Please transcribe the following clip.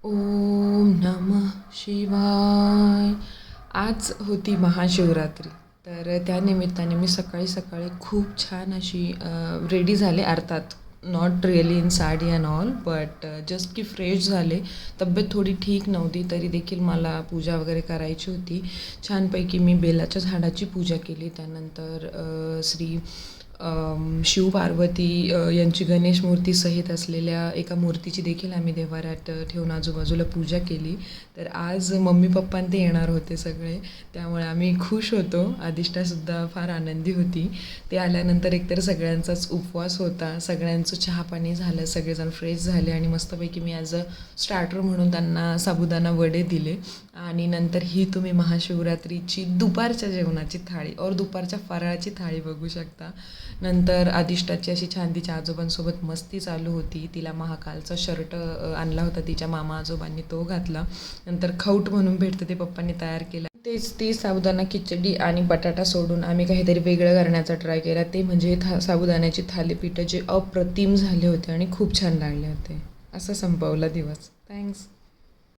ओम नमः शिवाय. आज होती महाशिवरात्री. तर त्या निमित्ताने मी सकाळी सकाळी खूप छान अशी रेडी झाले. अर्थात not really in sari and all, but just की फ्रेश झाले. तब्येत थोडी ठीक नव्हती तरी देखील मला पूजा वगैरे करायची होती. छानपैकी मी बेलाच्या झाडाची पूजा केली. त्यानंतर श्री शिव पार्वती यांची गणेश मूर्ती सहित असलेल्या एका मूर्तीची देखील आम्ही देव्हाऱ्यात ठेवून आजूबाजूला पूजा केली. तर आज मम्मी पप्पा ते येणार होते सगळे, त्यामुळे आम्ही खुश होतो. अधिष्ठासुद्धा फार आनंदी होती. ते आल्यानंतर एकतर सगळ्यांचाच उपवास होता. सगळ्यांचं चहापाणी झालं, सगळेजण फ्रेश झाले आणि मस्तपैकी मी ॲज अ स्टार्टर म्हणून त्यांना साबुदाणा वडे दिले. आणि नंतर ही तुम्ही महाशिवरात्रीची दुपारच्या जेवणाची थाळी और दुपारच्या फराळाची थाळी बघू शकता. नंतर अधिष्ठाची अशी छान तिच्या आजोबांसोबत मस्ती चालू होती. तिला महाकालचा शर्ट आणला होता तिच्या मामा आजोबांनी, तो घातला. नंतर खौट म्हणून भेटतं ते पप्पांनी तयार केलं. ती साबुदाणा खिचडी आणि बटाटा सोडून आम्ही काहीतरी वेगळं करण्याचा ट्राय केला. ते म्हणजे साबुदाण्याची थालीपीठं जे अप्रतिम झाले होते आणि खूप छान लागले होते. असं संपवला दिवस. थँक्स.